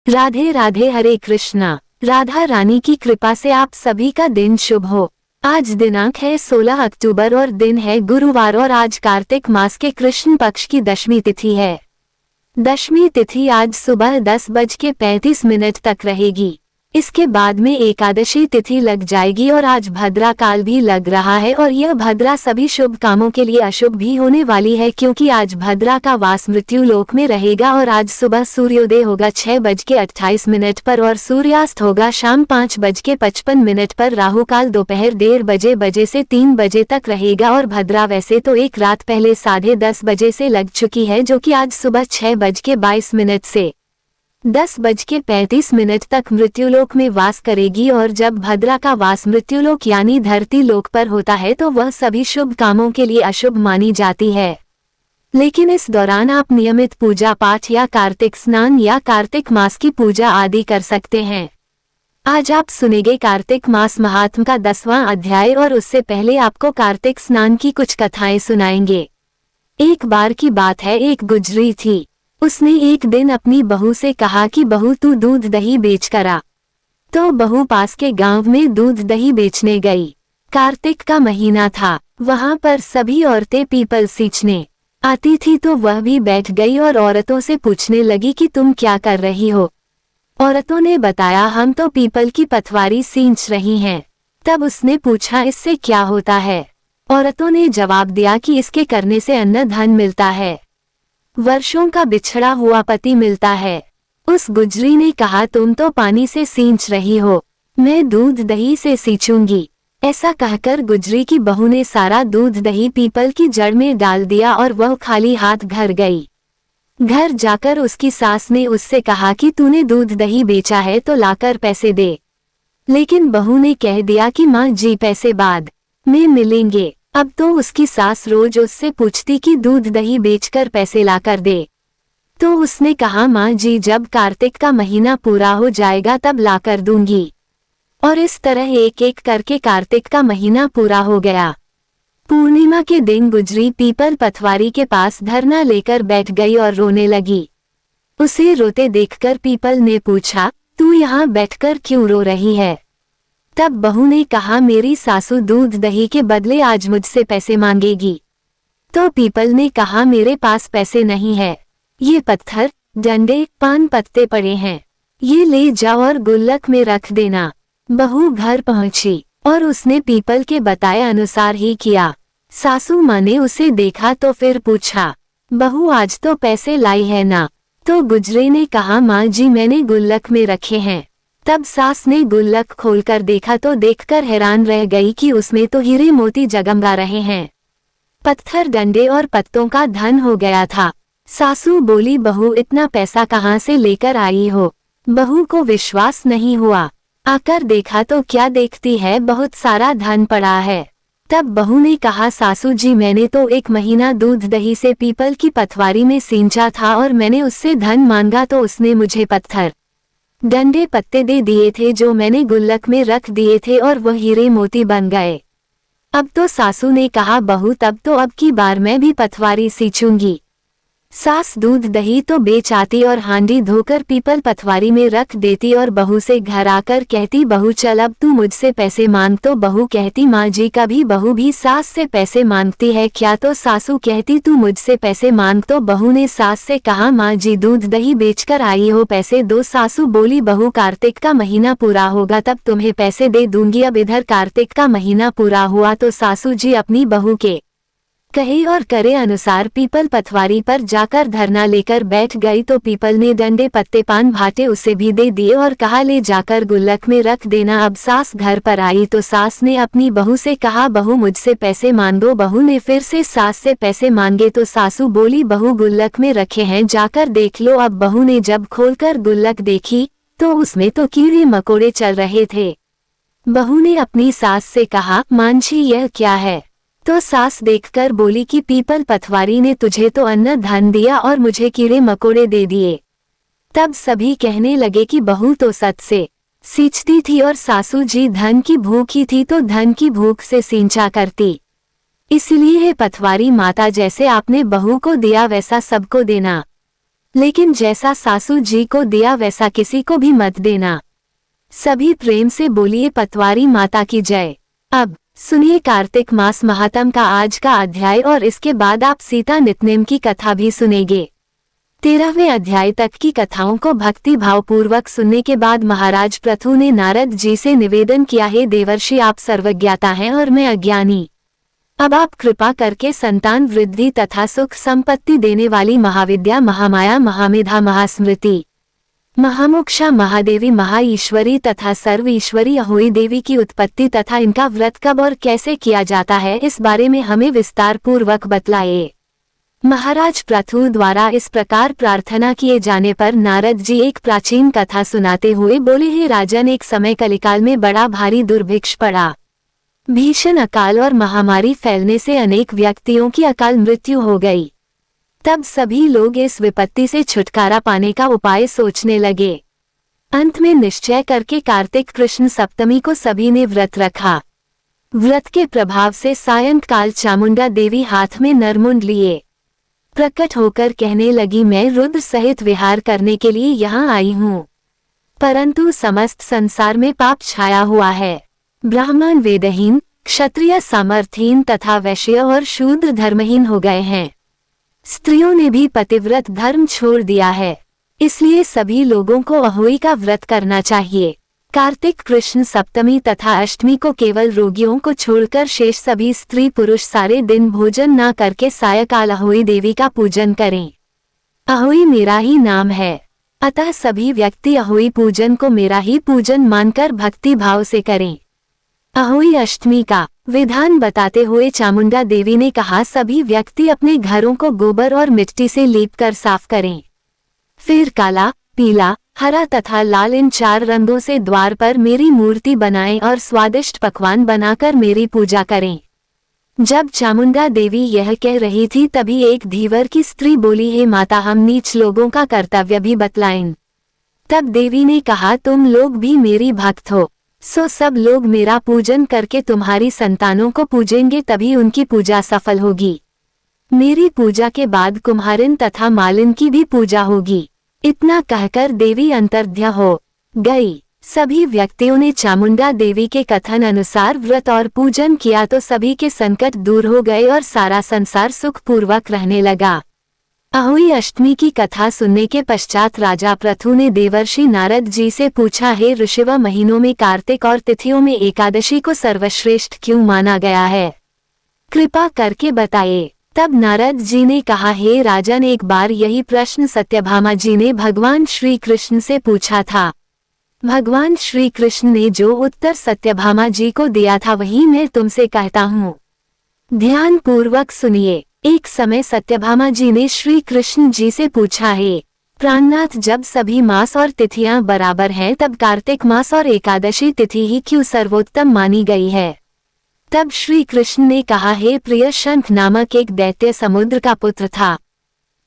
राधे राधे, हरे कृष्णा। राधा रानी की कृपा से आप सभी का दिन शुभ हो। आज दिनांक है 16 अक्टूबर और दिन है गुरुवार और आज कार्तिक मास के कृष्ण पक्ष की दशमी तिथि है। दशमी तिथि आज सुबह 10:35 तक रहेगी। इसके बाद में एकादशी तिथि लग जाएगी और आज भद्रा काल भी लग रहा है और यह भद्रा सभी शुभ कामों के लिए अशुभ भी होने वाली है, क्योंकि आज भद्रा का वास मृत्यु लोक में रहेगा और आज सुबह सूर्योदय होगा 6:28 पर और सूर्यास्त होगा शाम 5:55 पर। राहु काल दोपहर 1:30 से 3 बजे तक रहेगा और भद्रा वैसे तो एक रात पहले 10:30 बजे से लग चुकी है, जो कि आज सुबह 6:22 से 10:35 तक मृत्युलोक में वास करेगी। और जब भद्रा का वास मृत्युलोक यानी धरती लोक पर होता है तो वह सभी शुभ कामों के लिए अशुभ मानी जाती है। लेकिन इस दौरान आप नियमित पूजा पाठ या कार्तिक स्नान या कार्तिक मास की पूजा आदि कर सकते हैं। आज आप सुनेंगे कार्तिक मास महात्म का 10वां अध्याय और उससे पहले आपको कार्तिक स्नान की कुछ कथाएं सुनाएंगे। एक बार की बात है, एक गुजरी थी। उसने एक दिन अपनी बहू से कहा कि बहू तू दूध दही बेच कर आ। तो बहू पास के गांव में दूध दही बेचने गई। कार्तिक का महीना था, वहां पर सभी औरतें पीपल सींचने आती थी, तो वह भी बैठ गई और औरतों से पूछने लगी कि तुम क्या कर रही हो। औरतों ने बताया हम तो पीपल की पतवारी सींच रही हैं। तब उसने पूछा इससे क्या होता है। औरतों ने जवाब दिया कि इसके करने से अन्न धन मिलता है, वर्षों का बिछड़ा हुआ पति मिलता है। उस गुजरी ने कहा तुम तो पानी से सींच रही हो, मैं दूध दही से सींचूंगी। ऐसा कहकर गुजरी की बहू ने सारा दूध दही पीपल की जड़ में डाल दिया और वह खाली हाथ घर गई। घर जाकर उसकी सास ने उससे कहा कि तूने दूध दही बेचा है तो लाकर पैसे दे। लेकिन बहू ने कह दिया कि माँ जी पैसे बाद में मिलेंगे। अब तो उसकी सास रोज उससे पूछती कि दूध दही बेचकर पैसे लाकर दे। तो उसने कहा माँ जी जब कार्तिक का महीना पूरा हो जाएगा तब लाकर दूंगी। और इस तरह एक एक करके कार्तिक का महीना पूरा हो गया। पूर्णिमा के दिन गुजरी पीपल पतवारी के पास धरना लेकर बैठ गई और रोने लगी। उसे रोते देखकर पीपल ने पूछा तू यहाँ बैठकर क्यों रो रही है। तब बहू ने कहा मेरी सासू दूध दही के बदले आज मुझसे पैसे मांगेगी। तो पीपल ने कहा मेरे पास पैसे नहीं है, ये पत्थर डंडे पान पत्ते पड़े हैं, ये ले जाओ और गुल्लक में रख देना। बहू घर पहुंची और उसने पीपल के बताए अनुसार ही किया। सासू माँ ने उसे देखा तो फिर पूछा बहू आज तो पैसे लाई है ना। तो गुजरे ने कहा माँ जी मैंने गुल्लक में रखे हैं। तब सास ने गुल्लक खोलकर देखा तो देखकर हैरान रह गई कि उसमें तो हीरे मोती जगमगा रहे हैं। पत्थर डंडे और पत्तों का धन हो गया था। सासू बोली बहू इतना पैसा कहाँ से लेकर आई हो। बहू को विश्वास नहीं हुआ, आकर देखा तो क्या देखती है बहुत सारा धन पड़ा है। तब बहू ने कहा सासू जी मैंने तो एक महीना दूध दही से पीपल की पतवारी में सींचा था और मैंने उससे धन मांगा तो उसने मुझे पत्थर डंडे पत्ते दे दिए थे जो मैंने गुल्लक में रख दिए थे और वह हीरे मोती बन गए। अब तो सासू ने कहा बहू तब तो अब की बार मैं भी पतवारी सींचूंगी। सास दूध दही तो बेच आती और हांडी धोकर पीपल पतवारी में रख देती और बहू से घर आकर कहती बहू चल अब तू मुझसे पैसे मांग। तो बहू कहती माँ जी कभी बहू भी सास से पैसे मांगती है क्या। तो सासू कहती तू मुझसे पैसे मांग। तो बहू ने सास से कहा माँ जी दूध दही बेचकर आई हो पैसे दो। सासू बोली बहू कार्तिक का महीना पूरा होगा तब तुम्हें पैसे दे दूंगी। अब इधर कार्तिक का महीना पूरा हुआ तो सासू जी अपनी बहू के कहे और करे अनुसार पीपल पतवारी पर जाकर धरना लेकर बैठ गई। तो पीपल ने डंडे पत्ते पान भाटे उसे भी दे दिए और कहा ले जाकर गुल्लक में रख देना। अब सास घर पर आई तो सास ने अपनी बहू से कहा बहू मुझसे पैसे मांगो। बहू ने फिर से सास से पैसे मांगे तो सासू बोली बहू गुल्लक में रखे हैं जाकर देख लो। अब बहू ने जब खोलकर गुल्लक देखी तो उसमें तो कीड़े मकोड़े चल रहे थे। बहू ने अपनी सास से कहा मांझी यह क्या है। तो सास देखकर बोली कि पीपल पतवारी ने तुझे तो अन्न धन दिया और मुझे कीड़े मकोड़े दे दिए। तब सभी कहने लगे कि बहू तो सच से सींचती थी और सासू जी धन की भूखी थी तो धन की भूख से सींचा करती। इसलिए है पतवारी माता जैसे आपने बहू को दिया वैसा सबको देना। लेकिन जैसा सासू जी को दिया वैसा किसी को भी मत देना। सभी प्रेम से बोलिए पतवारी माता की जय। अब सुनिए कार्तिक मास महात्म का आज का अध्याय और इसके बाद आप सीता नितनेम की कथा भी सुनेंगे। 13वें अध्याय तक की कथाओं को भक्ति भावपूर्वक सुनने के बाद महाराज पृथु ने नारद जी से निवेदन किया, हे देवर्षि, आप सर्वज्ञाता हैं और मैं अज्ञानी। अब आप कृपा करके संतान वृद्धि तथा सुख संपत्ति देने वाली महाविद्या, महामाया, महामेधा, महास्मृति, महामोक्षा, महादेवी, महाईश्वरी तथा सर्व ईश्वरी अहोई देवी की उत्पत्ति तथा इनका व्रत कब और कैसे किया जाता है, इस बारे में हमें विस्तार पूर्वक बतलाए। महाराज पृथु द्वारा इस प्रकार प्रार्थना किए जाने पर नारद जी एक प्राचीन कथा सुनाते हुए बोले, हे राजन, एक समय कलिकाल में बड़ा भारी दुर्भिक्ष पड़ा। भीषण अकाल और महामारी फैलने से अनेक व्यक्तियों की अकाल मृत्यु हो गई। तब सभी लोग इस विपत्ति से छुटकारा पाने का उपाय सोचने लगे। अंत में निश्चय करके कार्तिक कृष्ण सप्तमी को सभी ने व्रत रखा। व्रत के प्रभाव से सायंकाल चामुंडा देवी हाथ में नरमुंड लिए प्रकट होकर कहने लगी, मैं रुद्र सहित विहार करने के लिए यहाँ आई हूँ, परंतु समस्त संसार में पाप छाया हुआ है। ब्राह्मण वेदहीन, क्षत्रिय सामर्थहीन तथा वैश्य और शूद्र धर्महीन हो गए हैं। स्त्रियों ने भी पतिव्रत धर्म छोड़ दिया है। इसलिए सभी लोगों को अहोई का व्रत करना चाहिए। कार्तिक कृष्ण सप्तमी तथा अष्टमी को केवल रोगियों को छोड़कर शेष सभी स्त्री पुरुष सारे दिन भोजन न करके सायंकाल अहोई देवी का पूजन करें। अहोई मेरा ही नाम है, अतः सभी व्यक्ति अहोई पूजन को मेरा ही पूजन मानकर भक्ति भाव से करें। अहोई अष्टमी का विधान बताते हुए चामुंडा देवी ने कहा, सभी व्यक्ति अपने घरों को गोबर और मिट्टी से लीपकर साफ करें। फिर काला, पीला, हरा तथा लाल इन 4 रंगों से द्वार पर मेरी मूर्ति बनाएं और स्वादिष्ट पकवान बनाकर मेरी पूजा करें। जब चामुंडा देवी यह कह रही थी तभी एक धीवर की स्त्री बोली, हे माता, हम नीच लोगों का कर्तव्य भी बतलाएं। तब देवी ने कहा, तुम लोग भी मेरी भक्त हो, सो सब लोग मेरा पूजन करके तुम्हारी संतानों को पूजेंगे, तभी उनकी पूजा सफल होगी। मेरी पूजा के बाद कुम्हारिन तथा मालिन की भी पूजा होगी। इतना कहकर देवी अंतर्ध्य हो गई। सभी व्यक्तियों ने चामुंडा देवी के कथन अनुसार व्रत और पूजन किया तो सभी के संकट दूर हो गए और सारा संसार सुखपूर्वक रहने लगा। अहोई अष्टमी की कथा सुनने के पश्चात राजा पृथु ने देवर्षि नारद जी से पूछा, हे ऋषिव, महीनों में कार्तिक और तिथियों में एकादशी को सर्वश्रेष्ठ क्यों माना गया है? कृपा करके बताइए। तब नारद जी ने कहा, हे राजन, एक बार यही प्रश्न सत्यभामा जी ने भगवान श्री कृष्ण से पूछा था। भगवान श्री कृष्ण ने जो उत्तर सत्यभामा जी को दिया था वही मैं तुमसे कहता हूँ। ध्यान पूर्वक सुनिए। एक समय सत्यभामा जी ने श्री कृष्ण जी से पूछा, हे प्राणनाथ, जब सभी मास और तिथियां बराबर हैं तब कार्तिक मास और एकादशी तिथि ही क्यों सर्वोत्तम मानी गई है? तब श्री कृष्ण ने कहा, हे प्रिय, शंख नामक एक दैत्य समुद्र का पुत्र था।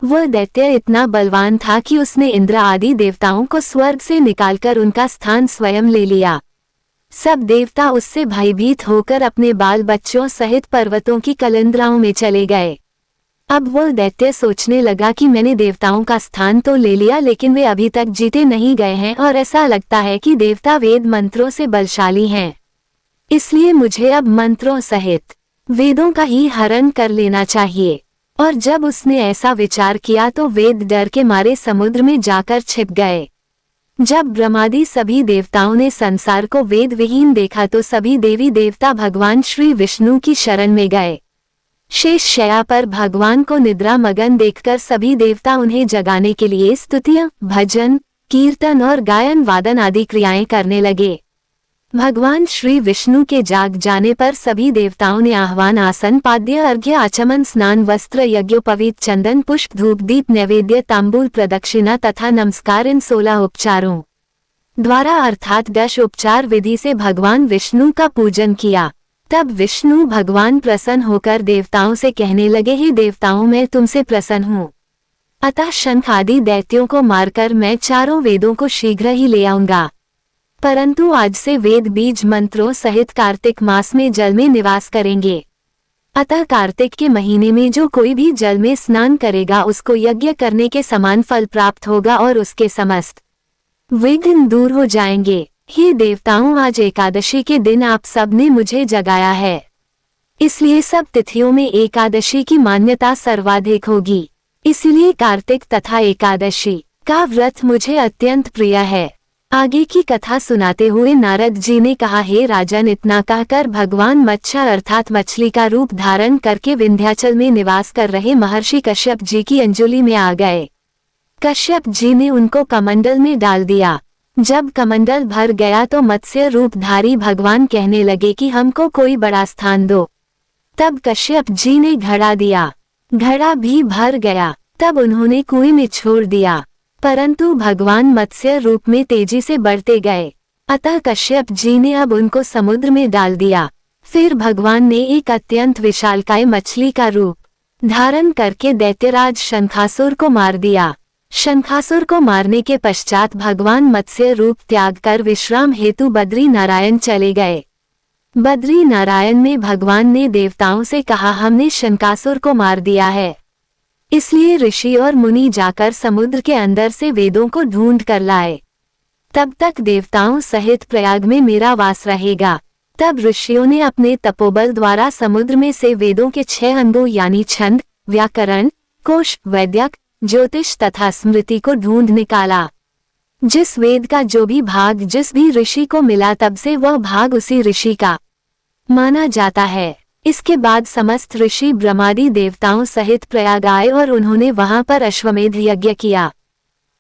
वह दैत्य इतना बलवान था कि उसने इंद्र आदि देवताओं को स्वर्ग से निकालकर उनका स्थान स्वयं ले लिया। सब देवता उससे भयभीत होकर अपने बाल बच्चों सहित पर्वतों की कलिंद्राओं में चले गए। अब वह दैत्य सोचने लगा कि मैंने देवताओं का स्थान तो ले लिया, लेकिन वे अभी तक जीते नहीं गए हैं और ऐसा लगता है कि देवता वेद मंत्रों से बलशाली हैं। इसलिए मुझे अब मंत्रों सहित वेदों का ही हरण कर लेना चाहिए। और जब उसने ऐसा विचार किया तो वेद डर के मारे समुद्र में जाकर छिप गए। जब ब्रह्मादि सभी देवताओं ने संसार को वेद विहीन देखा तो सभी देवी देवता भगवान श्री विष्णु की शरण में गए। शेष शैया पर भगवान को निद्रा मगन देखकर सभी देवता उन्हें जगाने के लिए स्तुतियां, भजन, कीर्तन और गायन वादन आदि क्रियाएं करने लगे। भगवान श्री विष्णु के जाग जाने पर सभी देवताओं ने आह्वान, आसन, पाद्य, अर्घ्य, आचमन, स्नान, वस्त्र, यज्ञोपवीत, चंदन, पुष्प, धूप, दीप, नैवेद्य, तांबूल, प्रदक्षिणा तथा नमस्कार इन 16 उपचारों द्वारा अर्थात 10 उपचार विधि से भगवान विष्णु का पूजन किया। तब विष्णु भगवान प्रसन्न होकर देवताओं से कहने लगे, हे देवताओं, मैं तुमसे प्रसन्न हूँ, अतः शंख आदि दैत्यों को मारकर मैं 4 वेदों को शीघ्र ही ले आऊंगा। परंतु आज से वेद बीज मंत्रों सहित कार्तिक मास में जल में निवास करेंगे। अतः कार्तिक के महीने में जो कोई भी जल में स्नान करेगा उसको यज्ञ करने के समान फल प्राप्त होगा और उसके समस्त विघ्न दूर हो जाएंगे। हे देवताओं, आज एकादशी के दिन आप सब ने मुझे जगाया है, इसलिए सब तिथियों में एकादशी की मान्यता सर्वाधिक होगी। इसलिए कार्तिक तथा एकादशी का व्रत मुझे अत्यंत प्रिय है। आगे की कथा सुनाते हुए नारद जी ने कहा, हे राजन, इतना कहकर भगवान मत्स्य अर्थात मछली का रूप धारण करके विंध्याचल में निवास कर रहे महर्षि कश्यप जी की अंजलि में आ गए। कश्यप जी ने उनको कमंडल में डाल दिया। जब कमंडल भर गया तो मत्स्य रूपधारी भगवान कहने लगे कि हमको कोई बड़ा स्थान दो। तब कश्यप जी ने घड़ा दिया, घड़ा भी भर गया। तब उन्होंने कुएं में छोड़ दिया, परंतु भगवान मत्स्य रूप में तेजी से बढ़ते गए। अतः कश्यप जी ने अब उनको समुद्र में डाल दिया। फिर भगवान ने एक अत्यंत विशालकाय मछली का रूप धारण करके दैत्यराज शंखासुर को मार दिया। शंखासुर को मारने के पश्चात भगवान मत्स्य रूप त्याग कर विश्राम हेतु बद्री नारायण चले गए। बद्री नारायण में भगवान ने देवताओं से कहा, हमने शंखासुर को मार दिया है, इसलिए ऋषि और मुनि जाकर समुद्र के अंदर से वेदों को ढूंढ कर लाए। तब तक देवताओं सहित प्रयाग में मेरा वास रहेगा। तब ऋषियों ने अपने तपोबल द्वारा समुद्र में से वेदों के 6 अंगों यानी छंद, व्याकरण, कोश, वैद्यक, ज्योतिष तथा स्मृति को ढूंढ निकाला। जिस वेद का जो भी भाग जिस भी ऋषि को मिला तब से वह भाग उसी ऋषि का माना जाता है। इसके बाद समस्त ऋषि ब्रह्मादि देवताओं सहित प्रयाग आए और उन्होंने वहां पर अश्वमेध यज्ञ किया।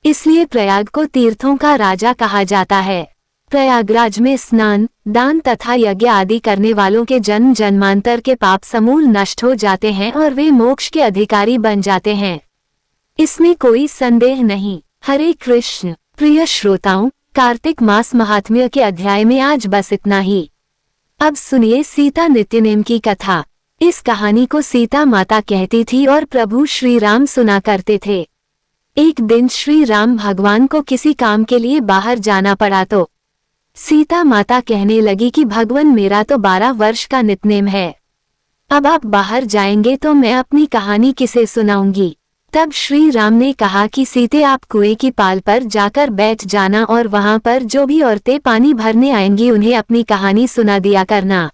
इसलिए प्रयाग को तीर्थों का राजा कहा जाता है। प्रयागराज में स्नान, दान तथा यज्ञ आदि करने वालों के जन्म जन्मांतर के पाप समूल नष्ट हो जाते हैं और वे मोक्ष के अधिकारी बन जाते हैं, इसमें कोई संदेह नहीं। हरे कृष्ण। प्रिय श्रोताओं, कार्तिक मास महात्म्य के अध्याय में आज बस इतना ही। अब सुनिए सीता नित्यनेम की कथा। इस कहानी को सीता माता कहती थी और प्रभु श्री राम सुना करते थे। एक दिन श्री राम भगवान को किसी काम के लिए बाहर जाना पड़ा तो सीता माता कहने लगी कि भगवान, मेरा तो 12 वर्ष का नित्यनेम है, अब आप बाहर जाएंगे तो मैं अपनी कहानी किसे सुनाऊंगी। तब श्री राम ने कहा कि सीते, आप कुएं की पाल पर जाकर बैठ जाना और वहां पर जो भी औरतें पानी भरने आएंगी उन्हें अपनी कहानी सुना दिया करना।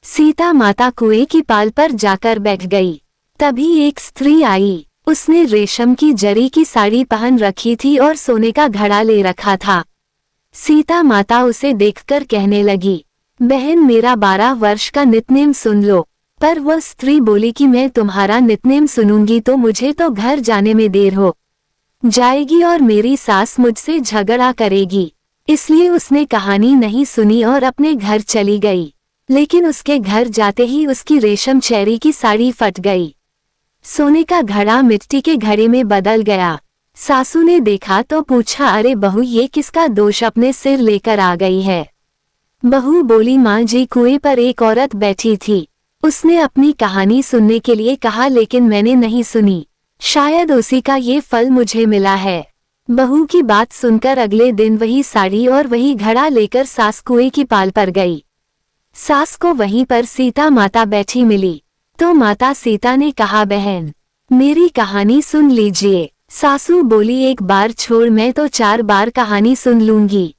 सीता माता कुएं की पाल पर जाकर बैठ गई। तभी एक स्त्री आई। उसने रेशम की जरी की साड़ी पहन रखी थी और सोने का घड़ा ले रखा था। सीता माता उसे देखकर कहने लगी, बहन, मेरा 12 वर्ष का नित्यनेम सुन लो। पर वह स्त्री बोली कि मैं तुम्हारा नित्यनेम सुनूंगी तो मुझे तो घर जाने में देर हो जाएगी और मेरी सास मुझसे झगड़ा करेगी। इसलिए उसने कहानी नहीं सुनी और अपने घर चली गई। लेकिन उसके घर जाते ही उसकी रेशम चेरी की साड़ी फट गई। सोने का घड़ा मिट्टी के घड़े में बदल गया। सासू ने देखा तो पूछा, अरे बहू, ये किसका दोष अपने सिर लेकर आ गई है। बहू बोली, माँ जी, कुएं पर एक औरत बैठी थी, उसने अपनी कहानी सुनने के लिए कहा लेकिन मैंने नहीं सुनी, शायद उसी का ये फल मुझे मिला है। बहू की बात सुनकर अगले दिन वही साड़ी और वही घड़ा लेकर सास कुएं की पाल पर गई। सास को वहीं पर सीता माता बैठी मिली तो माता सीता ने कहा, बहन, मेरी कहानी सुन लीजिए। सासू बोली, एक बार छोड़, मैं तो 4 बार कहानी सुन लूंगी।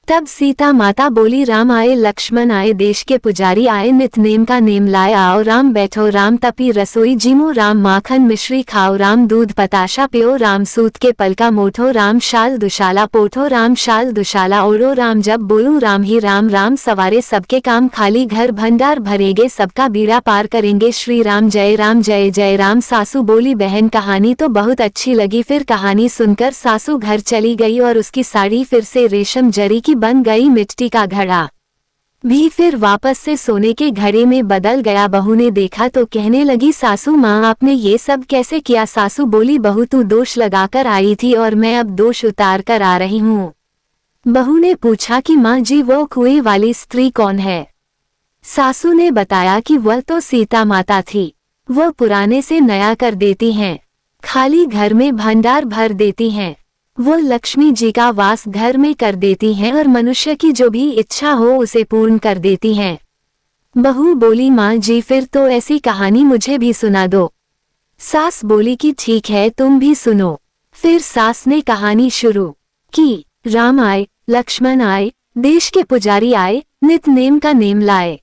तब सीता माता बोली, राम आए, लक्ष्मण आए, देश के पुजारी आए, नित्यनेम का नेम लाए, आओ राम बैठो, राम तपी रसोई जिमो, राम माखन मिश्री खाओ, राम दूध पताशा पियो, राम सूत के पलका मोठो, राम शाल दुशाला पोठो, राम शाल दुशाला ओढ़ो, राम जब बोलूं राम ही राम, राम सवारे सबके काम, खाली घर भंडार भरेंगे, सबका बीड़ा पार करेंगे, श्री राम जय राम जय जय राम। सासू बोली, बहन, कहानी तो बहुत अच्छी लगी। फिर कहानी सुनकर सासू घर चली गई और उसकी साड़ी फिर से रेशम जरी की बन गई, मिट्टी का घड़ा भी फिर वापस से सोने के घड़े में बदल गया। बहू ने देखा तो कहने लगी, सासू माँ, आपने ये सब कैसे किया। सासू बोली, बहू, तू दोष लगाकर आई थी और मैं अब दोष उतार कर आ रही हूँ। बहू ने पूछा कि माँ जी, वो कुएं वाली स्त्री कौन है। सासू ने बताया कि वह तो सीता माता थी, वह पुराने से नया कर देती हैं, खाली घर में भंडार भर देती हैं, वो लक्ष्मी जी का वास घर में कर देती हैं और मनुष्य की जो भी इच्छा हो उसे पूर्ण कर देती हैं। बहू बोली, माँ जी फिर तो ऐसी कहानी मुझे भी सुना दो। सास बोली कि ठीक है, तुम भी सुनो। फिर सास ने कहानी शुरू की। राम आए, लक्ष्मण आए, देश के पुजारी आए, नित नेम का नेम लाए।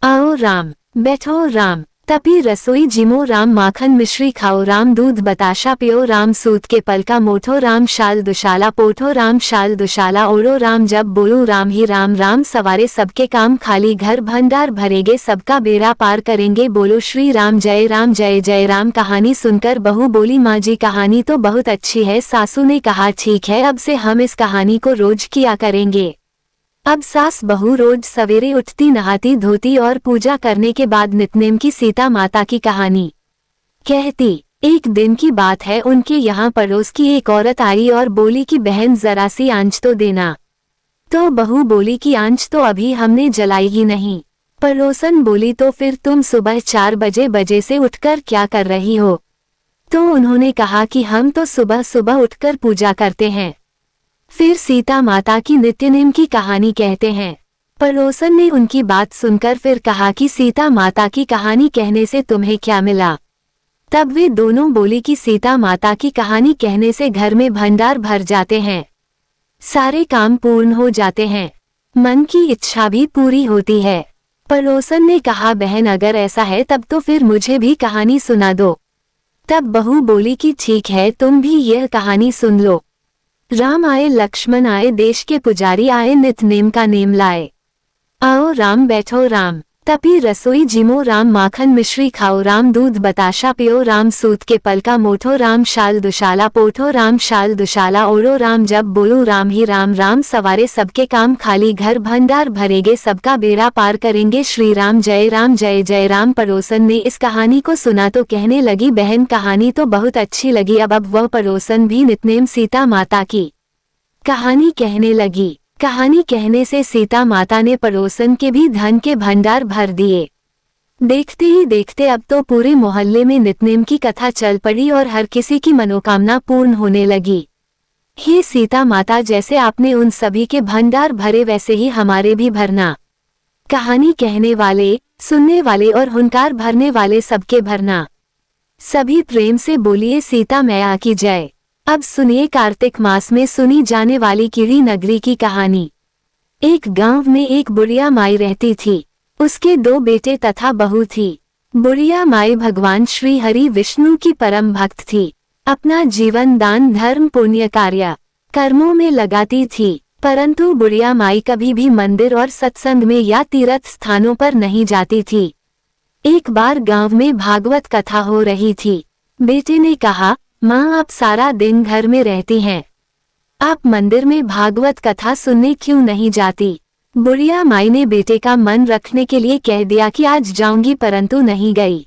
आओ राम, बैठो राम, तपी रसोई जिमो राम, माखन मिश्री खाओ राम, दूध बताशा पियो राम, सूत के पल का मोठो राम, शाल दुशाला पोठो राम, शाल दुशाला ओढ़ो राम, जब बोलूं राम ही राम, राम सवारे सबके काम, खाली घर भंडार भरेंगे, सबका बेड़ा पार करेंगे, बोलो श्री राम जय राम जय जय राम। कहानी सुनकर बहू बोली, माँ जी कहानी तो बहुत अच्छी है। सासू ने कहा, ठीक है, अब से हम इस कहानी को रोज किया करेंगे। अब सास बहू रोज सवेरे उठती, नहाती धोती और पूजा करने के बाद नितनेम की सीता माता की कहानी कहती। एक दिन की बात है, उनके यहाँ पड़ोस की एक औरत आई और बोली कि बहन जरा सी आंच तो देना। तो बहू बोली कि आंच तो अभी हमने जलाई ही नहीं। पड़ोसन बोली, तो फिर तुम सुबह 4 बजे से उठकर क्या कर रही हो? तो उन्होंने कहा कि हम तो सुबह सुबह उठकर पूजा करते हैं। फिर सीता माता की नित्यनेम की कहानी कहते हैं। पड़ोसन ने उनकी बात सुनकर फिर कहा कि सीता माता की कहानी कहने से तुम्हें क्या मिला? तब वे दोनों बोली कि सीता माता की कहानी कहने से घर में भंडार भर जाते हैं, सारे काम पूर्ण हो जाते हैं, मन की इच्छा भी पूरी होती है। पड़ोसन ने कहा, बहन अगर ऐसा है तब तो फिर मुझे भी कहानी सुना दो। तब बहू बोली कि ठीक है, तुम भी यह कहानी सुन लो। राम आए, लक्ष्मण आए, देश के पुजारी आए, नित नेम का नेम लाए। आओ राम, बैठो राम, तपी रसोई जिमो राम, माखन मिश्री खाओ राम, दूध बताशा पियो राम, सूत के पल का मोठो राम, शाल दुशाला पोठो राम, शाल दुशाला ओढ़ो राम, जब बोलूं राम ही राम, राम सवारे सबके काम, खाली घर भंडार भरेंगे, सबका बेड़ा पार करेंगे, श्री राम जय जय राम। पड़ोसन ने इस कहानी को सुना तो कहने लगी, बहन कहानी तो बहुत अच्छी लगी। अब वह पड़ोसन भी नितनेम सीता माता की कहानी कहने लगी। कहानी कहने से सीता माता ने पड़ोसन के भी धन के भंडार भर दिए। देखते ही देखते अब तो पूरे मोहल्ले में नितनेम की कथा चल पड़ी और हर किसी की मनोकामना पूर्ण होने लगी। हे सीता माता, जैसे आपने उन सभी के भंडार भरे वैसे ही हमारे भी भरना। कहानी कहने वाले, सुनने वाले और हुंकार भरने वाले सबके भरना। सभी प्रेम से बोलिए सीता मैया की जय। अब सुनिए कार्तिक मास में सुनी जाने वाली कीड़ी नगरी की कहानी। एक गांव में एक बुढ़िया माई रहती थी। उसके 2 बेटे तथा बहू थी। बुढ़िया माई भगवान श्री हरि विष्णु की परम भक्त थी। अपना जीवन दान धर्म पुण्य कार्य कर्मों में लगाती थी, परंतु बुढ़िया माई कभी भी मंदिर और सत्संग में या तीर्थ स्थानों पर नहीं जाती थी। एक बार गांव में भागवत कथा हो रही थी। बेटे ने कहा, माँ आप सारा दिन घर में रहती हैं, आप मंदिर में भागवत कथा सुनने क्यों नहीं जाती? बुढ़िया माई ने बेटे का मन रखने के लिए कह दिया कि आज जाऊंगी, परंतु नहीं गई।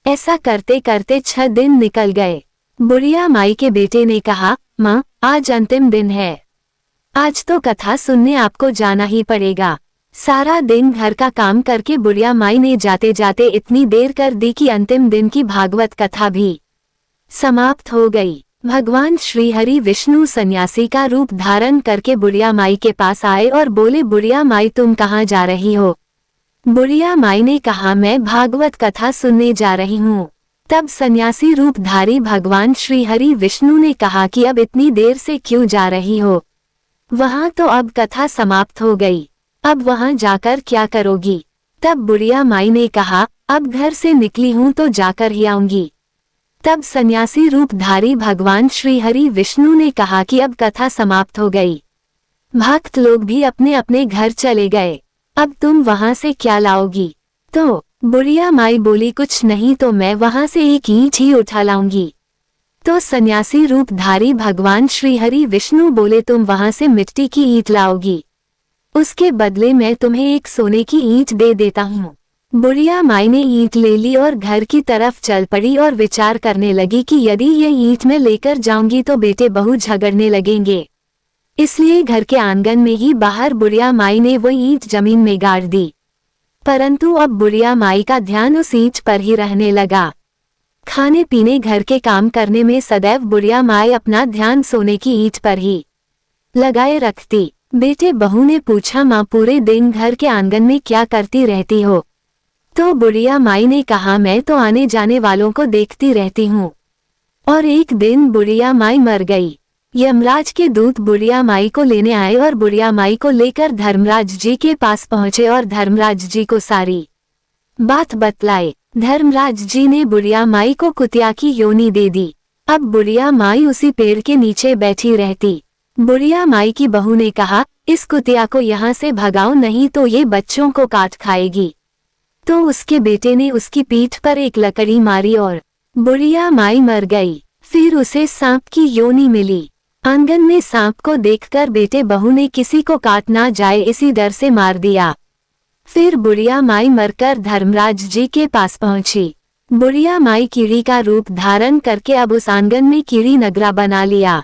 ऐसा करते करते 6 दिन निकल गए। बुढ़िया माई के बेटे ने कहा, माँ आज अंतिम दिन है, आज तो कथा सुनने आपको जाना ही पड़ेगा। सारा दिन घर का काम करके बुढ़िया माई ने जाते जाते इतनी देर कर दी कि अंतिम दिन की भागवत कथा भी समाप्त हो गई। भगवान श्री हरि विष्णु सन्यासी का रूप धारण करके बुढ़िया माई के पास आए और बोले, बुढ़िया माई तुम कहाँ जा रही हो? बुढ़िया माई ने कहा, मैं भागवत कथा सुनने जा रही हूँ। तब सन्यासी रूपधारी भगवान श्री हरि विष्णु ने कहा कि अब इतनी देर से क्यों जा रही हो? वहाँ तो अब कथा समाप्त हो गई, अब वहाँ जाकर क्या करोगी? तब बुढ़िया माई ने कहा, अब घर से निकली हूँ तो जाकर ही आऊंगी। तब सन्यासी रूपधारी भगवान श्री हरि विष्णु ने कहा कि अब कथा समाप्त हो गई, भक्त लोग भी अपने अपने घर चले गए, अब तुम वहां से क्या लाओगी? तो बुढ़िया माई बोली, कुछ नहीं तो मैं वहां से एक ईंट ही उठा लाऊंगी। तो सन्यासी रूपधारी भगवान श्री हरि विष्णु बोले, तुम वहां से मिट्टी की ईंट लाओगी, उसके बदले मैं तुम्हें एक सोने की ईंट दे देता हूँ। बुढ़िया माई ने ईंट ले ली और घर की तरफ चल पड़ी और विचार करने लगी कि यदि ये ईंट मैं लेकर जाऊंगी तो बेटे बहू झगड़ने लगेंगे, इसलिए घर के आंगन में ही बाहर बुढ़िया माई ने वो ईंट जमीन में गाड़ दी। परंतु अब बुढ़िया माई का ध्यान उस ईंट पर ही रहने लगा। खाने पीने घर के काम करने में सदैव बुढ़िया माई अपना ध्यान सोने की ईंट पर ही लगाए रखती। बेटे बहू ने पूछा, माँ पूरे दिन घर के आंगन में क्या करती रहती हो? तो बुढ़िया माई ने कहा, मैं तो आने जाने वालों को देखती रहती हूँ। और एक दिन बुढ़िया माई मर गई। यमराज के दूत बुढ़िया माई को लेने आए और बुढ़िया माई को लेकर धर्मराज जी के पास पहुंचे और धर्मराज जी को सारी बात बतलाए। धर्मराज जी ने बुढ़िया माई को कुतिया की योनि दे दी। अब बुढ़िया माई उसी पेड़ के नीचे बैठी रहती। बुढ़िया माई की बहू ने कहा, इस कुतिया को यहाँ से भगाओ, नहीं तो ये बच्चों को काट खाएगी। तो उसके बेटे ने उसकी पीठ पर एक लकड़ी मारी और बुढ़िया माई मर गई। फिर उसे सांप की योनि मिली। आंगन में सांप को देखकर बेटे बहू ने किसी को काट ना जाए इसी डर से मार दिया। फिर बुढ़िया माई मरकर धर्मराज जी के पास पहुंची। बुढ़िया माई कीड़ी का रूप धारण करके अब उस आंगन में कीड़ी नगरा बना लिया।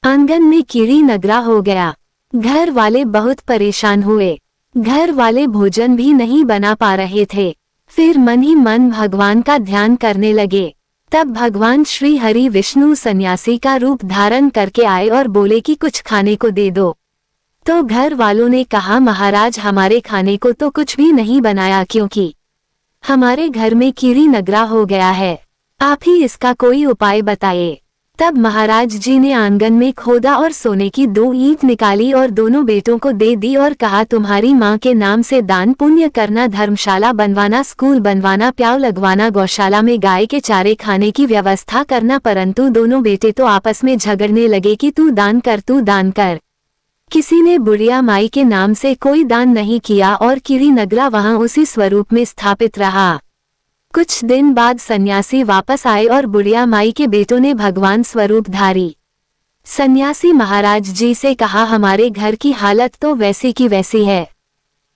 आंगन में कीड़ी नगरा हो गया। घर वाले बहुत परेशान हुए। घर वाले भोजन भी नहीं बना पा रहे थे। फिर मन ही मन भगवान का ध्यान करने लगे। तब भगवान श्री हरि विष्णु सन्यासी का रूप धारण करके आए और बोले कि कुछ खाने को दे दो। तो घर वालों ने कहा, महाराज हमारे खाने को तो कुछ भी नहीं बनाया, क्योंकि हमारे घर में कीड़ी नगरा हो गया है। आप ही इसका कोई उपाय बताइए। तब महाराज जी ने आंगन में खोदा और सोने की 2 ईंट निकाली और दोनों बेटों को दे दी और कहा, तुम्हारी माँ के नाम से दान पुण्य करना, धर्मशाला बनवाना, स्कूल बनवाना, प्याव लगवाना, गौशाला में गाय के चारे खाने की व्यवस्था करना। परंतु दोनों बेटे तो आपस में झगड़ने लगे कि तू दान कर, तू दान कर। किसी ने बुढ़िया माई के नाम से कोई दान नहीं किया और कीड़ी नगरा वहां उसी स्वरूप में स्थापित रहा। कुछ दिन बाद सन्यासी वापस आए और बुढ़िया माई के बेटों ने भगवान स्वरूप धारी। सन्यासी महाराज जी से कहा, हमारे घर की हालत तो वैसी की वैसी है,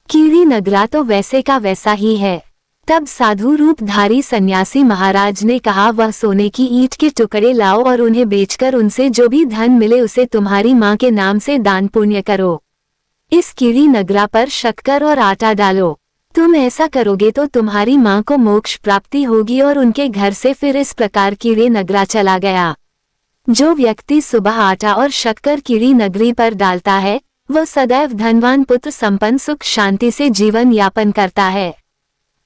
कीड़ी नगरा तो वैसे का वैसा ही है। तब साधु रूपधारी सन्यासी महाराज ने कहा, वह सोने की ईंट के टुकड़े लाओ और उन्हें बेचकर उनसे जो भी धन मिले उसे तुम्हारी माँ के नाम से दान पुण्य करो। इस कीड़ी नगरा पर शक्कर और आटा डालो। तुम ऐसा करोगे तो तुम्हारी माँ को मोक्ष प्राप्ति होगी। और उनके घर से फिर इस प्रकार कीड़ी नगरा चला गया। जो व्यक्ति सुबह आटा और शक्कर कीड़ी नगरी पर डालता है, वह सदैव धनवान, पुत्र संपन्न, सुख शांति से जीवन यापन करता है।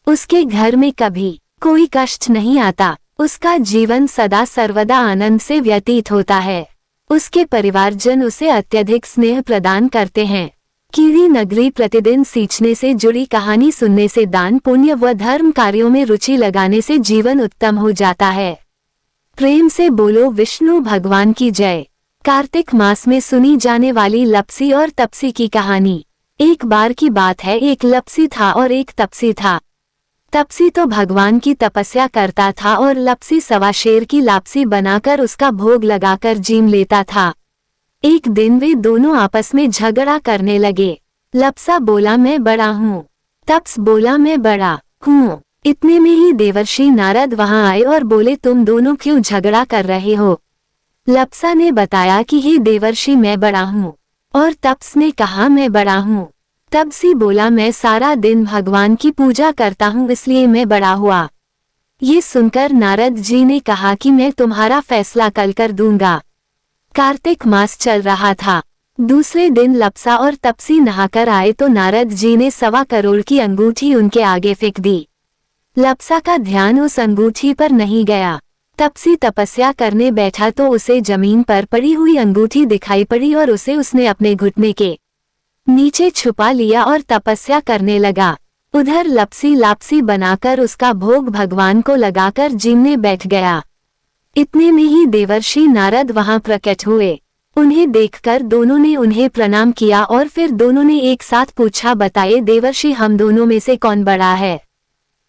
उसके घर में कभी कोई कष्ट नहीं आता। उसका जीवन सदा सर्वदा आनंद से व्यतीत होता है। उसके परिवारजन उसे अत्यधिक स्नेह प्रदान करते हैं। कीड़ी नगरी प्रतिदिन सींचने से जुड़ी कहानी सुनने से, दान पुण्य व धर्म कार्यों में रुचि लगाने से जीवन उत्तम हो जाता है। प्रेम से बोलो विष्णु भगवान की जय। कार्तिक मास में सुनी जाने वाली लपसी और तपसी की कहानी। एक बार की बात है, एक लपसी था और एक तपसी था। तपसी तो भगवान की तपस्या करता था और लपसी सवा शेर की लापसी बनाकर उसका भोग लगाकर जीम लेता था। एक दिन वे दोनों आपस में झगड़ा करने लगे। लपसा बोला, मैं बड़ा हूँ। तप्स बोला, मैं बड़ा हूँ। इतने में ही देवर्षि नारद वहां आए और बोले, तुम दोनों क्यों झगड़ा कर रहे हो? लपसा ने बताया कि हे देवर्षि, मैं बड़ा हूँ। और तप्स ने कहा, मैं बड़ा हूँ। तपसी बोला, मैं सारा दिन भगवान की पूजा करता हूँ, इसलिए मैं बड़ा हुआ। ये सुनकर नारद जी ने कहा कि मैं तुम्हारा फैसला कल कर दूंगा। कार्तिक मास चल रहा था। दूसरे दिन लपसा और तपसी नहाकर आए तो नारद जी ने 1.25 करोड़ की अंगूठी उनके आगे फेंक दी। लपसा का ध्यान उस अंगूठी पर नहीं गया। तपसी तपस्या करने बैठा तो उसे जमीन पर पड़ी हुई अंगूठी दिखाई पड़ी और उसे उसने अपने घुटने के नीचे छुपा लिया और तपस्या करने लगा। उधर लपसी लापसी बनाकर उसका भोग भगवान को लगाकर जीमने बैठ गया। इतने में ही देवर्षि नारद वहां प्रकट हुए। उन्हें देखकर दोनों ने उन्हें प्रणाम किया और फिर दोनों ने एक साथ पूछा, बताइए देवर्षि, हम दोनों में से कौन बड़ा है?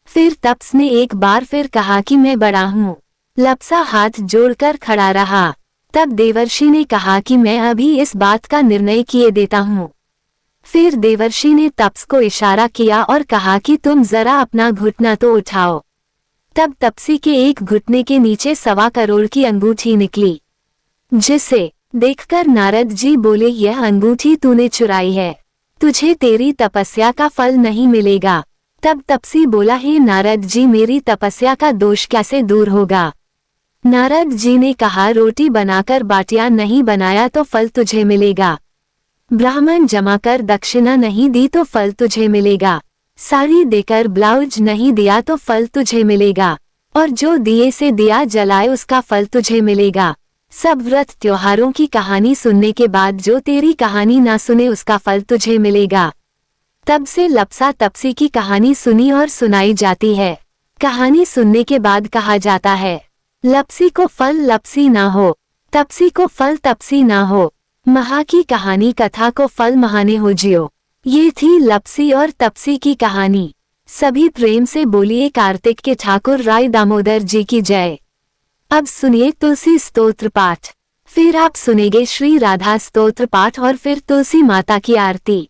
फिर तप्स ने एक बार फिर कहा कि मैं बड़ा हूँ। लपसा हाथ जोड़कर खड़ा रहा। तब देवर्षि ने कहा कि मैं अभी इस बात का निर्णय किए देता हूँ। फिर देवर्षि ने तप्स को इशारा किया और कहा कि तुम जरा अपना घुटना तो उठाओ। तब तपसी के एक घुटने के नीचे 1.25 करोड़ की अंगूठी निकली, जिसे देखकर नारद जी बोले, यह अंगूठी तूने चुराई है, तुझे तेरी तपस्या का फल नहीं मिलेगा। तब तपसी बोला, हे नारद जी, मेरी तपस्या का दोष कैसे दूर होगा? नारद जी ने कहा, रोटी बनाकर बाटियां नहीं बनाया तो फल तुझे मिलेगा। ब्राह्मण जमाकर दक्षिणा नहीं दी तो फल तुझे मिलेगा। साड़ी देकर ब्लाउज नहीं दिया तो फल तुझे मिलेगा, और जो दिए से दिया जलाए उसका फल तुझे मिलेगा। सब व्रत त्योहारों की कहानी सुनने के बाद जो तेरी कहानी ना सुने उसका फल तुझे मिलेगा। तब से लप्सा तपसी की कहानी सुनी और सुनाई जाती है। कहानी सुनने के बाद कहा जाता है, लप्सी को फल लप्सी ना हो, तपसी को फल तपसी ना हो, महा की कहानी कथा को फल महाने हो जियो। ये थी लप्सी और तपसी की कहानी। सभी प्रेम से बोलिए कार्तिक के ठाकुर राय दामोदर जी की जय। अब सुनिए तुलसी स्तोत्र पाठ। फिर आप सुनेंगे श्री राधा स्तोत्र पाठ और फिर तुलसी माता की आरती।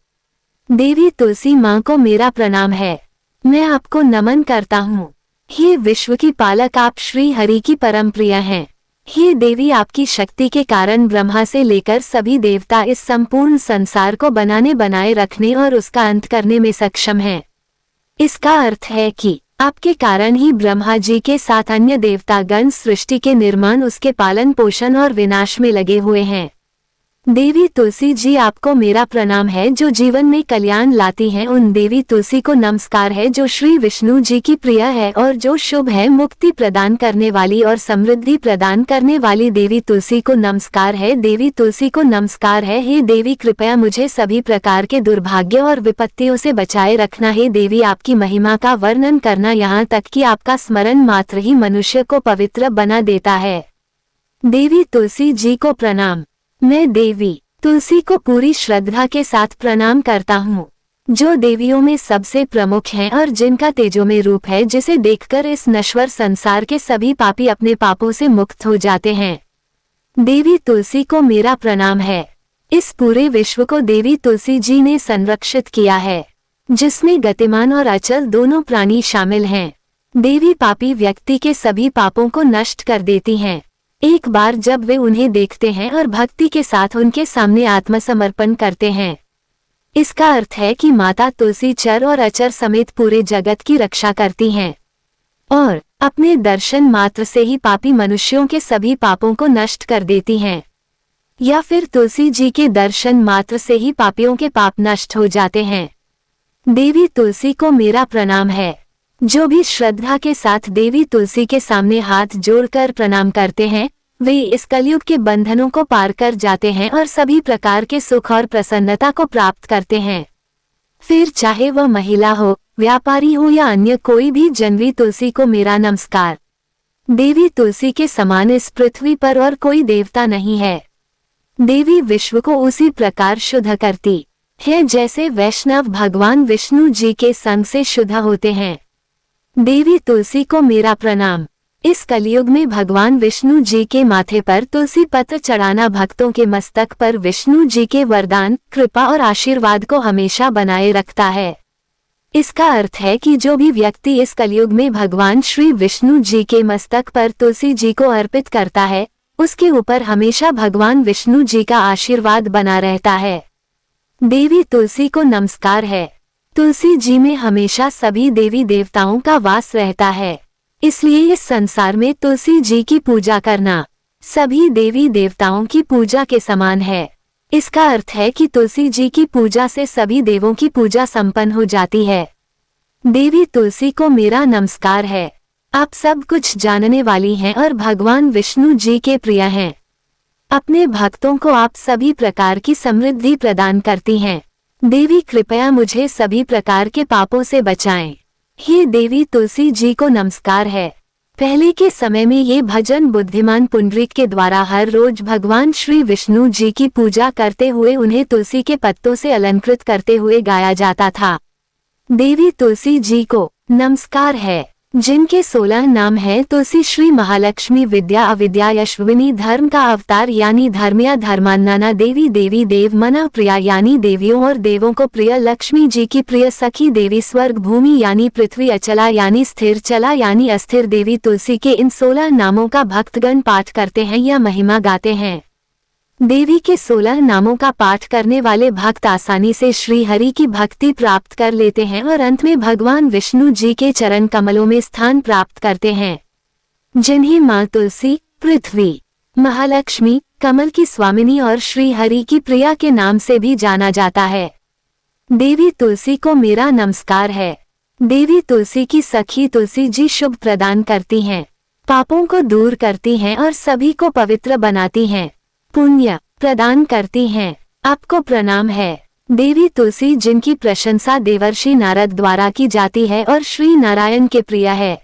देवी तुलसी माँ को मेरा प्रणाम है। मैं आपको नमन करता हूँ। हे विश्व की पालक, आप श्री हरि की परम प्रिय हैं। हे देवी, आपकी शक्ति के कारण ब्रह्मा से लेकर सभी देवता इस संपूर्ण संसार को बनाए रखने और उसका अंत करने में सक्षम हैं। इसका अर्थ है कि आपके कारण ही ब्रह्मा जी के साथ अन्य देवतागण सृष्टि के निर्माण, उसके पालन पोषण और विनाश में लगे हुए हैं। देवी तुलसी जी, आपको मेरा प्रणाम है जो जीवन में कल्याण लाती हैं। उन देवी तुलसी को नमस्कार है जो श्री विष्णु जी की प्रिय है और जो शुभ है, मुक्ति प्रदान करने वाली और समृद्धि प्रदान करने वाली देवी तुलसी को नमस्कार है। देवी तुलसी को नमस्कार है। हे देवी, कृपया मुझे सभी प्रकार के दुर्भाग्य और विपत्तियों से बचाए रखना। हे देवी, आपकी महिमा का वर्णन करना, यहाँ तक कि आपका स्मरण मात्र ही मनुष्य को पवित्र बना देता है। देवी तुलसी जी को प्रणाम। मैं देवी तुलसी को पूरी श्रद्धा के साथ प्रणाम करता हूँ, जो देवियों में सबसे प्रमुख हैं और जिनका तेजोमय रूप है, जिसे देखकर इस नश्वर संसार के सभी पापी अपने पापों से मुक्त हो जाते हैं। देवी तुलसी को मेरा प्रणाम है। इस पूरे विश्व को देवी तुलसी जी ने संरक्षित किया है, जिसमें गतिमान और अचल दोनों प्राणी शामिल हैं। देवी पापी व्यक्ति के सभी पापों को नष्ट कर देती हैं एक बार जब वे उन्हें देखते हैं और भक्ति के साथ उनके सामने आत्मसमर्पण करते हैं। इसका अर्थ है कि माता तुलसी चर और अचर समेत पूरे जगत की रक्षा करती हैं और अपने दर्शन मात्र से ही पापी मनुष्यों के सभी पापों को नष्ट कर देती हैं, या फिर तुलसी जी के दर्शन मात्र से ही पापियों के पाप नष्ट हो जाते हैं। देवी तुलसी को मेरा प्रणाम है। जो भी श्रद्धा के साथ देवी तुलसी के सामने हाथ जोड़कर प्रणाम करते हैं, वे इस कलयुग के बंधनों को पार कर जाते हैं और सभी प्रकार के सुख और प्रसन्नता को प्राप्त करते हैं। फिर चाहे वह महिला हो, व्यापारी हो या अन्य कोई भी, जनवी तुलसी को मेरा नमस्कार। देवी तुलसी के समान इस पृथ्वी पर और कोई देवता नहीं है। देवी विश्व को उसी प्रकार शुद्ध करती है जैसे वैष्णव भगवान विष्णु जी के संग से शुद्ध होते हैं। देवी तुलसी को मेरा प्रणाम। इस कलयुग में भगवान विष्णु जी के माथे पर तुलसी पत्र चढ़ाना भक्तों के मस्तक पर विष्णु जी के वरदान, कृपा और आशीर्वाद को हमेशा बनाए रखता है। इसका अर्थ है कि जो भी व्यक्ति इस कलयुग में भगवान श्री विष्णु जी के मस्तक पर तुलसी जी को अर्पित करता है, उसके ऊपर हमेशा भगवान विष्णु जी का आशीर्वाद बना रहता है। देवी तुलसी को नमस्कार है। तुलसी जी में हमेशा सभी देवी देवताओं का वास रहता है, इसलिए इस संसार में तुलसी जी की पूजा करना सभी देवी देवताओं की पूजा के समान है। इसका अर्थ है कि तुलसी जी की पूजा से सभी देवों की पूजा संपन्न हो जाती है। देवी तुलसी को मेरा नमस्कार है। आप सब कुछ जानने वाली हैं और भगवान विष्णु जी के प्रिय हैं। अपने भक्तों को आप सभी प्रकार की समृद्धि प्रदान करती हैं। देवी कृपया मुझे सभी प्रकार के पापों से बचाएं। हे देवी तुलसी जी को नमस्कार है। पहले के समय में ये भजन बुद्धिमान पुंडरीक के द्वारा हर रोज भगवान श्री विष्णु जी की पूजा करते हुए उन्हें तुलसी के पत्तों से अलंकृत करते हुए गाया जाता था। देवी तुलसी जी को नमस्कार है, जिनके 16 नाम हैं तुलसी, श्री महालक्ष्मी, विद्या, अविद्या, यशस्विनी, धर्म का अवतार यानी धर्मया, धर्मान्नाना, देवी, देवी, देव, मना, प्रिया यानी देवियों और देवों को प्रिय, लक्ष्मी जी की प्रिय सखी, देवी, स्वर्ग, भूमि यानी पृथ्वी, अचला यानी स्थिर, चला यानी अस्थिर। देवी तुलसी के इन 16 नामों का भक्तगण पाठ करते हैं या महिमा गाते हैं। देवी के 16 नामों का पाठ करने वाले भक्त आसानी से श्री हरि की भक्ति प्राप्त कर लेते हैं और अंत में भगवान विष्णु जी के चरण कमलों में स्थान प्राप्त करते हैं, जिन्हें माँ तुलसी, पृथ्वी, महालक्ष्मी, कमल की स्वामिनी और श्री हरि की प्रिया के नाम से भी जाना जाता है। देवी तुलसी को मेरा नमस्कार है। देवी तुलसी की सखी तुलसी जी शुभ प्रदान करती हैं, पापों को दूर करती हैं और सभी को पवित्र बनाती हैं, पुण्य प्रदान करती हैं। आपको प्रणाम है। देवी तुलसी जिनकी प्रशंसा देवर्षि नारद द्वारा की जाती है और श्री नारायण के प्रिय है,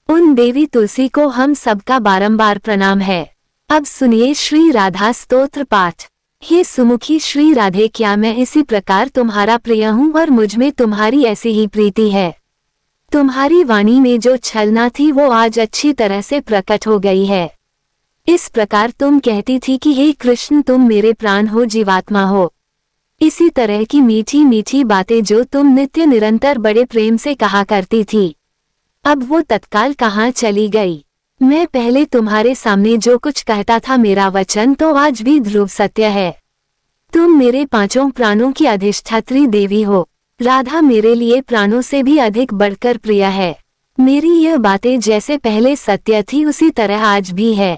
उन देवी तुलसी को हम सबका बारंबार प्रणाम है। अब सुनिए श्री राधा स्तोत्र पाठ। हे सुमुखी श्री राधे, क्या मैं इसी प्रकार तुम्हारा प्रिय हूँ और मुझ में तुम्हारी ऐसी ही प्रीति है। तुम्हारी वाणी में जो छलना थी वो आज अच्छी तरह से प्रकट हो गई है। इस प्रकार तुम कहती थी कि हे कृष्ण, तुम मेरे प्राण हो, जीवात्मा हो। इसी तरह की मीठी मीठी बातें जो तुम नित्य निरंतर बड़े प्रेम से कहा करती थी, अब वो तत्काल कहाँ चली गई। मैं पहले तुम्हारे सामने जो कुछ कहता था, मेरा वचन तो आज भी ध्रुव सत्य है। तुम मेरे पांचों प्राणों की अधिष्ठात्री देवी हो। राधा मेरे लिए प्राणों से भी अधिक बढ़कर प्रिय है। मेरी यह बातें जैसे पहले सत्य थी उसी तरह आज भी है।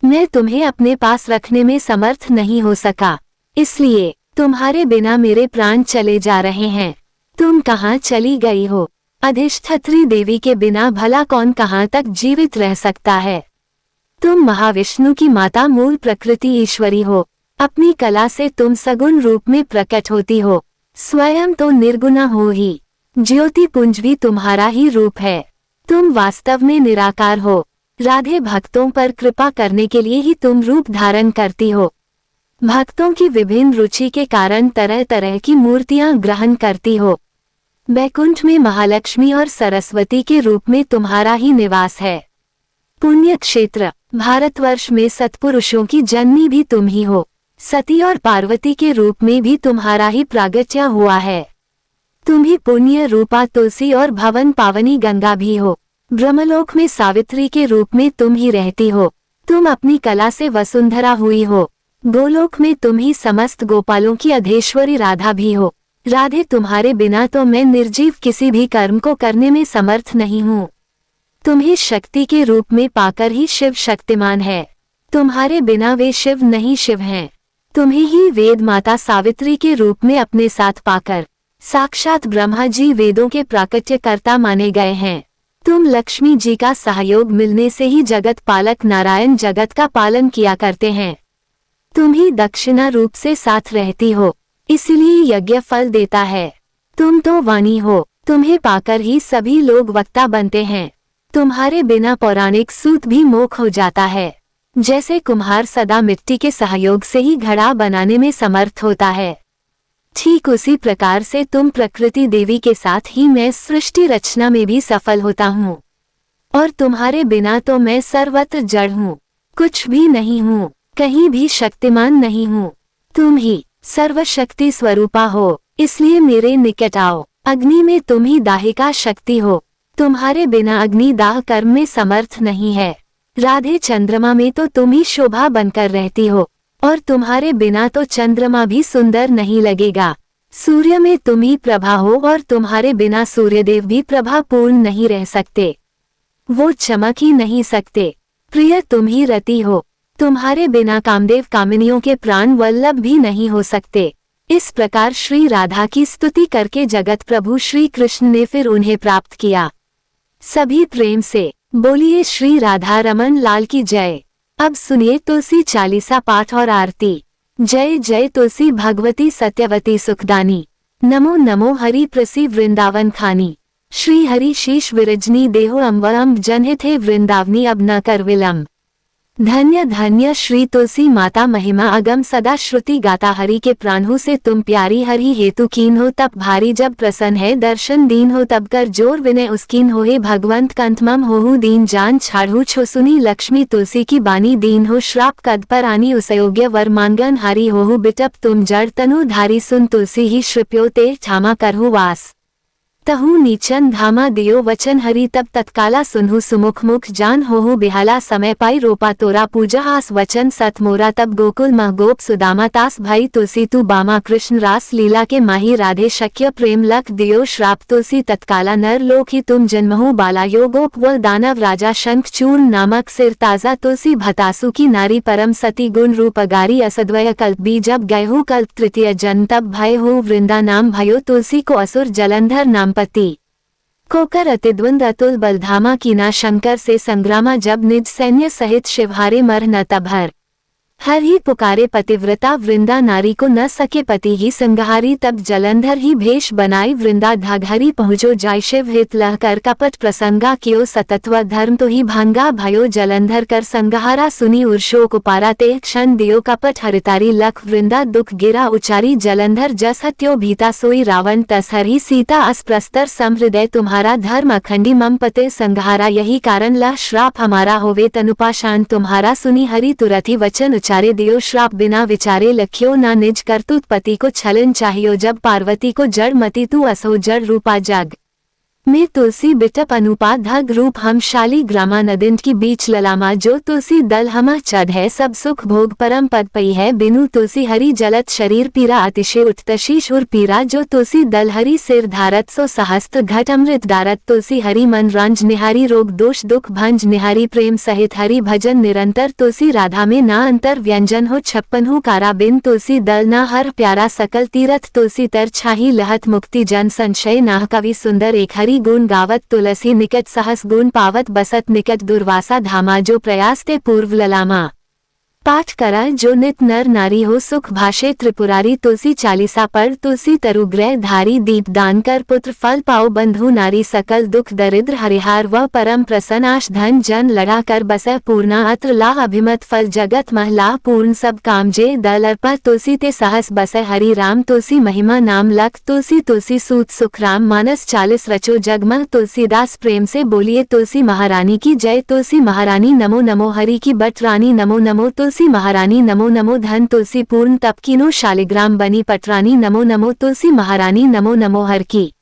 मैं तुम्हें अपने पास रखने में समर्थ नहीं हो सका, इसलिए तुम्हारे बिना मेरे प्राण चले जा रहे हैं। तुम कहाँ चली गई हो? अधिष्ठात्री देवी के बिना भला कौन कहाँ तक जीवित रह सकता है। तुम महाविष्णु की माता, मूल प्रकृति ईश्वरी हो। अपनी कला से तुम सगुण रूप में प्रकट होती हो, स्वयं तो निर्गुणा हो ही। ज्योति पुंज भी तुम्हारा ही रूप है। तुम वास्तव में निराकार हो। राधे, भक्तों पर कृपा करने के लिए ही तुम रूप धारण करती हो। भक्तों की विभिन्न रुचि के कारण तरह तरह की मूर्तियां ग्रहण करती हो। बैकुंठ में महालक्ष्मी और सरस्वती के रूप में तुम्हारा ही निवास है। पुण्य क्षेत्र भारतवर्ष में सत्पुरुषों की जननी भी तुम ही हो। सती और पार्वती के रूप में भी तुम्हारा ही प्रागट्य हुआ है। तुम ही पुण्य रूपा तुलसी और भवन पावनी गंगा भी हो। ब्रह्मलोक में सावित्री के रूप में तुम ही रहती हो। तुम अपनी कला से वसुंधरा हुई हो। गोलोक में तुम ही समस्त गोपालों की अधेश्वरी राधा भी हो। राधे, तुम्हारे बिना तो मैं निर्जीव किसी भी कर्म को करने में समर्थ नहीं हूँ। तुम्हें शक्ति के रूप में पाकर ही शिव शक्तिमान है। तुम्हारे बिना वे शिव नहीं, शिव हैं। तुम्हें ही वेद माता सावित्री के रूप में अपने साथ पाकर साक्षात ब्रह्मा जी वेदों के प्राकट्यकर्ता माने गए हैं। तुम लक्ष्मी जी का सहयोग मिलने से ही जगत पालक नारायण जगत का पालन किया करते हैं। तुम ही दक्षिणा रूप से साथ रहती हो, इसलिए यज्ञ फल देता है। तुम तो वाणी हो, तुम्हें पाकर ही सभी लोग वक्ता बनते हैं। तुम्हारे बिना पौराणिक सूत भी मोख हो जाता है। जैसे कुम्हार सदा मिट्टी के सहयोग से ही घड़ा बनाने में समर्थ होता है, ठीक उसी प्रकार से तुम प्रकृति देवी के साथ ही मैं सृष्टि रचना में भी सफल होता हूँ। और तुम्हारे बिना तो मैं सर्वत्र जड़ हूँ, कुछ भी नहीं हूँ, कहीं भी शक्तिमान नहीं हूँ। तुम ही सर्वशक्ति स्वरूपा हो, इसलिए मेरे निकट आओ। अग्नि में तुम ही दाहिका शक्ति हो। तुम्हारे बिना अग्नि दाह कर्म में समर्थ नहीं है। राधे, चंद्रमा में तो तुम ही शोभा बनकर रहती हो, और तुम्हारे बिना तो चंद्रमा भी सुंदर नहीं लगेगा। सूर्य में तुम ही प्रभा हो, और तुम्हारे बिना सूर्यदेव भी प्रभा पूर्ण नहीं रह सकते, वो चमक ही नहीं सकते। प्रिय, तुम ही रति हो। तुम्हारे बिना कामदेव कामिनियों के प्राण वल्लभ भी नहीं हो सकते। इस प्रकार श्री राधा की स्तुति करके जगत प्रभु श्री कृष्ण ने फिर उन्हें प्राप्त किया। सभी प्रेम से बोलिए श्री राधा रमन लाल की जय। अब सुनिए तुलसी चालीसा पाठ और आरती। जय जय तुलसी भगवती सत्यवती सुखदानी। नमो नमो हरि प्रसी वृंदावन खानी। श्री हरि शीश विरजनी देहो अम्ब जनहित हे वृंदावनी अब न कर विलम्ब। धन्य धन्य श्री तुलसी माता, महिमा अगम सदा श्रुति गाता। हरि के प्राणों से तुम प्यारी, हरि हेतु कीन हो तब भारी। जब प्रसन्न है दर्शन दीन हो तब कर जोर विनय उसकीन हो। हे भगवंत कंथमम होहु दीन जान छाड़ू छो सुनी। लक्ष्मी तुलसी की बानी दीन हो श्राप कद पर आनी। उसयोग्य वर मांगन हारी होहु बिटप तुम जड़ तनु धारी। सुन तुलसी ही श्रिप्यो ते क्षमा करहु वास। तहु नीचन धामा दियो वचन हरि तब तत्काला सुनहु। सुमुख मुख जान होहु बिहाला समय पाई। रोपा तोरा पूजा हास वचन सत मोरा। तब गोकुल मह गोप सुदामा तास भाई। तुलसी तू बामा कृष्ण रास लीला के माही। राधे शक्य प्रेम लख दियो श्राप। तुलसी तत्काला नर लोक ही तुम जन्महु बाला। यो गोप वल दानव राजा शंख चूर्ण नामक सिर ताजा। तुलसी भतासु की नारी परम सती गुण रूप अगारी। असद्वय कल्प बी जब गयहु कल्प तृतीय जन्म तब भय हो वृंदा नाम भयो। तुलसी को असुर जलंधर नाम पति। कोकर अतिद्वंद अतुल बलधामा कीना शंकर से संग्रामा जब निज सैन्य सहित शिवहारे मर न तभर हर ही पुकारे पतिव्रता वृंदा नारी को न सके पति ही संगहारी तब जलंधर ही भेष बनाई वृंदा धाघरी पहुँचो जाय शिव हित लह कर कपट प्रसंगा कियो सतत्व धर्म तो ही भांगा भयो जलंधर कर संगहारा सुनी उर्शोक उपारा ते क्षण दियो कपट हरितारी लख वृंदा दुख गिरा उचारी जलंधर जस हत्यो भीता सोई रावण तसहर ही सीता अस्प्रस्तर समहृदय तुम्हारा धर्म अखंडी मम पते संगहारा यही कारण लह श्राप हमारा होवे तनुपाशान तुम्हारा सुनी हरि तुरंत ही वचन उचारे दियो श्राप बिना विचारे लख्यो ना निज करतूत पति को छलन चाहियो जब पार्वती को जड़ मति तू असो जड़ रूपा जग में तुलसी बिटप अनुपा धग रूप हम शाली ग्रामा नदिंद की बीच ललामा जो तुलसी दल हमा चढ़ है सब सुख भोग परम पद पई है बिनु तुलसी हरि जलत शरीर पीरा अतिशय उठतशी शुर पीरा जो तुलसी दल हरि सिर धारत सो सहस्त घट अमृत दारत तुलसी हरि मन रंज निहारी रोग दोष दुख भंज निहारी प्रेम सहित हरि भजन निरंतर तुलसी राधा में ना अंतर व्यंजन हो छप्पन हो कारा बिन तुलसी दल ना हर प्यारा सकल तीरथ तुलसी तर छाही लहत मुक्ति जन संशय नाह कवि सुंदर एक हरि गुण गावत तुलसी निकट सहस गुण पावत बसत निकट दुर्वासा धामा जो प्रयास ते पूर्व ललामा पाठ करा जो नित नर नारी हो सुख भाषे त्रिपुरारी तुलसी चालीसा पर तुलसी तरुग्रह धारी दीप दान कर पुत्र फल पाओ बंधु नारी सकल दुख दरिद्र हरिहार व परम प्रसन्न आश धन जन लड़ा कर बसै पूर्णा अत्र लाह अभिमत फल जगत महला पूर्ण सब काम जे दल अर्पा तुलसी ते सहस बसै हरि राम तुलसी महिमा नाम लख तुलसी तुलसी सूत सुख राम मानस 40 रचो जगमह तुलसीदास प्रेम से बोलिए तुलसी महारानी की जय तुलसी महारानी नमो नमो हरि की बट रानी नमो नमो तुलसी महारानी नमो नमो धन तुलसी पूर्ण तप कीनो शालिग्राम बनी पटरानी नमो नमो तुलसी महारानी नमो नमो हर की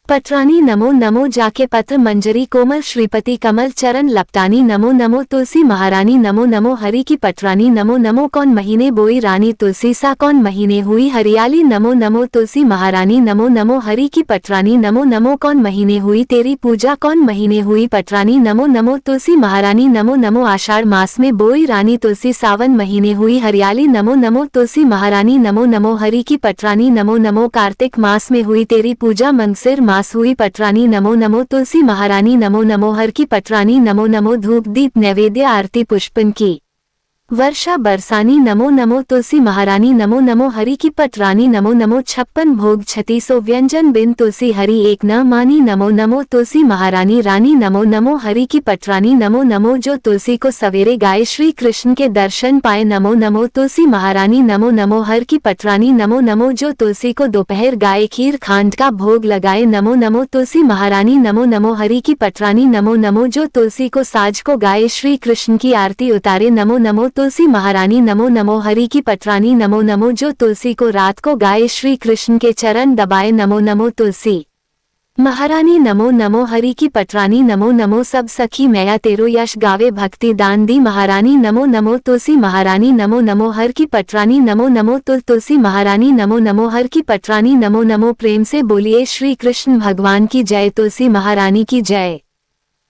पटरानी नमो नमो जाके पत्र मंजरी कोमल श्रीपति कमल चरण लपटानी नमो नमो तुलसी महारानी नमो नमो हरि की पटरानी नमो नमो कौन महीने बोई रानी तुलसी सा कौन महीने हुई हरियाली नमो नमो तुलसी महारानी नमो नमो हरि की पटरानी नमो नमो कौन महीने हुई तेरी पूजा कौन महीने हुई पटरानी नमो नमो तुलसी महारानी नमो नमो आषाढ़ मास में बोई रानी तुलसी सावन महीने हुई हरियाली नमो नमो तुलसी महारानी नमो नमो हरि की पटरानी नमो नमो कार्तिक मास में हुई तेरी पूजा मंगसिर मास हुई पटरानी नमो नमो तुलसी महारानी नमो नमो हर की पटरानी नमो नमो धूप दीप नैवेद्य आरती पुष्पन की वर्षा बरसानी नमो नमो तुलसी महारानी नमो नमो हरि की पटरानी नमो नमो 56 भोग 36 व्यंजन बिन तुलसी हरि एक न मानी नमो नमो तुलसी महारानी रानी नमो नमो हरि की पटरानी नमो नमो जो तुलसी को सवेरे गाए श्री कृष्ण के दर्शन पाए नमो नमो तुलसी महारानी नमो नमो हर की पटरानी नमो नमो जो तुलसी को दोपहर गाए खीर खांड का भोग लगाए नमो नमो तुलसी महारानी नमो नमो हरि की पटरानी नमो नमो जो तुलसी को साज को गाए श्री कृष्ण की आरती उतारे नमो नमो तुलसी महारानी नमो नमो हरि की पटरानी नमो नमो जो तुलसी को रात को गाए श्री कृष्ण के चरण दबाए नमो नमो तुलसी महारानी नमो नमो हरि की पटरानी नमो नमो सब सखी मैया तेरो यश गावे भक्ति दान दी महारानी नमो नमो तुलसी महारानी नमो नमो हर की पटरानी नमो नमो तुलसी महारानी नमो नमो हर की पटरानी नमो नमो प्रेम से बोलिए श्री कृष्ण भगवान की जय तुलसी महारानी की जय।